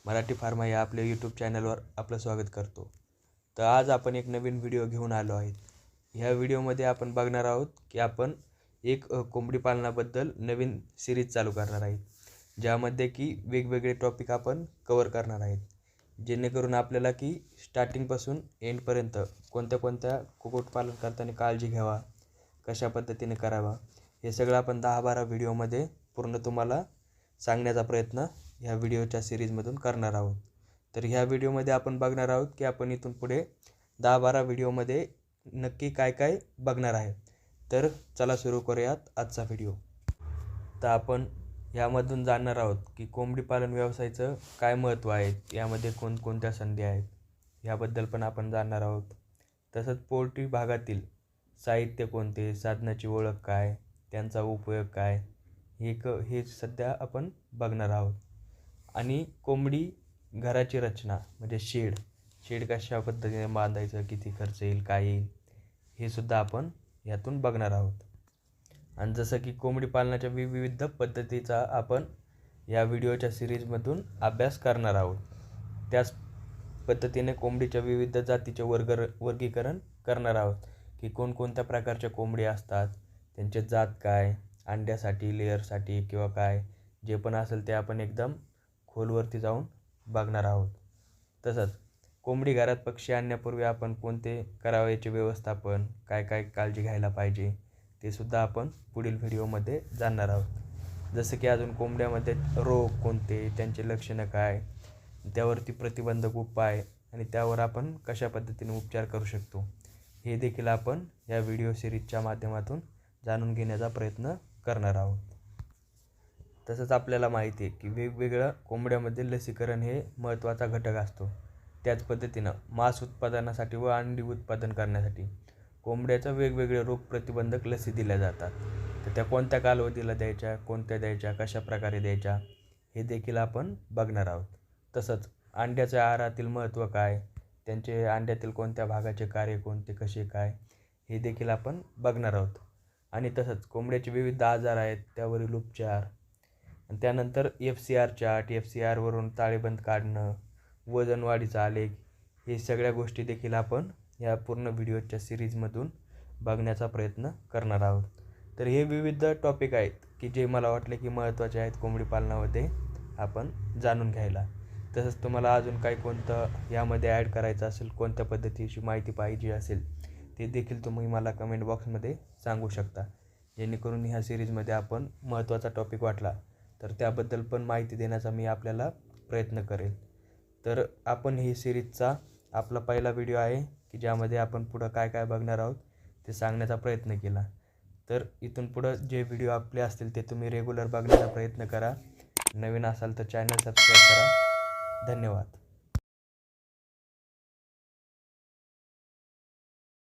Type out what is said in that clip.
Marathi pharma या आपल्या YouTube चॅनलवर आपलं स्वागत करतो. तर आज आपण एक नवीन व्हिडिओ घेऊन आलो आहे. ह्या व्हिडिओमध्ये आपण बघणार आहोत की आपण एक कोंबडी पालनाबद्दल नवीन सिरीज चालू करणार आहे, ज्यामध्ये की वेगवेगळे टॉपिक आपण कव्हर करणार आहेत, जेणेकरून आपल्याला की स्टार्टिंगपासून एंडपर्यंत कोणत्या कुक्कुटपालन करताना काळजी घ्यावा, कशा पद्धतीने करावा, हे सगळं आपण 10-12 व्हिडिओमध्ये पूर्ण तुम्हाला सांगण्याचा प्रयत्न ह्या व्हिडिओच्या सिरीजमधून करणार आहोत. तर ह्या व्हिडिओमध्ये आपण बघणार आहोत की आपण इथून पुढे 10-12 व्हिडिओमध्ये नक्की काय काय बघणार आहे. तर चला सुरू करूयात आजचा व्हिडिओ. तर आपण यामधून जाणणार आहोत की कोंबडी पालन व्यवसायाचं काय महत्त्व आहे, यामध्ये कोणकोणत्या संधी आहेत याबद्दल पण आपण जाणणार आहोत. तसंच पोल्ट्री भागातील साहित्य कोणते, साधनाची ओळख काय, त्यांचा उपयोग काय, हे सध्या आपण बघणार आहोत. आणि कोंबडी घराची रचना म्हणजे शेड कशा पद्धतीने बांधायचं, किती खर्च येईल, काय येईल, हे सुद्धा आपण यातून बघणार आहोत. आणि जसं की कोंबडी पालनाच्या विविध पद्धतीचा आपण या व्हिडिओच्या सिरीजमधून अभ्यास करणार आहोत. त्याच पद्धतीने कोंबडीच्या विविध जातीचे वर्गीकरण करणार आहोत की कोणकोणत्या प्रकारच्या कोंबडी असतात, त्यांचे जात काय, अंड्यासाठी, लेअरसाठी किंवा काय जे पण असेल ते आपण एकदम खोलवरती जाऊन बघणार आहोत. तसंच कोंबडी घरात पक्षी आणण्यापूर्वी आपण कोणते करावे याचे व्यवस्थापन, काय काय काळजी घ्यायला पाहिजे, ते सुद्धा आपण पुढील व्हिडिओमध्ये जाणणार आहोत. जसं की अजून कोंबड्यामध्ये रोग कोणते, त्यांचे लक्षणं काय, त्यावरती प्रतिबंधक उपाय आणि त्यावर आपण कशा पद्धतीने उपचार करू शकतो, हे देखील आपण या व्हिडिओ सिरीजच्या माध्यमातून जाणून घेण्याचा प्रयत्न करणार आहोत. तसंच आपल्याला माहिती आहे की वेगवेगळ्या कोंबड्यामध्ये लसीकरण हे महत्त्वाचा घटक असतो. त्याच पद्धतीनं मांस उत्पादनासाठी व अंडी उत्पादन करण्यासाठी कोंबड्याच्या वेगवेगळे रोग प्रतिबंधक लसी दिल्या जातात. तर त्या कोणत्या कालावधीला द्यायच्या, कोणत्या द्यायच्या, कशा प्रकारे द्यायच्या, हे देखील आपण बघणार आहोत. तसंच अंड्याच्या आहारातील महत्त्व काय, त्यांचे अंड्यातील कोणत्या भागाचे कार्य कोणते, कसे काय, हे देखील आपण बघणार आहोत. आणि तसंच कोंबड्याचे विविध आजार आहेत, त्यावरील उपचार, आणि त्यानंतर FCR चार्ट, FCRवरून ताळेबंद काढणं, वजन वाढीचा आलेख, हे सगळ्या गोष्टी देखील आपण या पूर्ण व्हिडिओच्या सिरीजमधून बघण्याचा प्रयत्न करणार आहोत. तर हे विविध टॉपिक आहेत की जे मला वाटले की महत्त्वाचे आहेत कोंबडी पालनामध्ये आपण जाणून घ्यायला. तसंच तुम्हाला अजून काही कोणतं यामध्ये ॲड करायचं असेल, कोणत्या पद्धतीची माहिती पाहिजे असेल, ते देखील तुम्ही मला कमेंट बॉक्समध्ये सांगू शकता, जेणेकरून ह्या सिरीजमध्ये आपण महत्त्वाचा टॉपिक वाटला तर त्याबद्दल पण माहिती देण्याचा मी आपल्याला प्रयत्न करेल. तर आपण ही सिरीजचा आपला पहिला व्हिडिओ आहे की ज्यामध्ये आपण पुढं काय काय बघणार आहोत ते सांगण्याचा प्रयत्न केला. तर इथून पुढं जे व्हिडिओ आपले असतील ते तुम्ही रेग्युलर बघण्याचा प्रयत्न करा. नवीन असाल तर चॅनल सबस्क्राईब करा. धन्यवाद.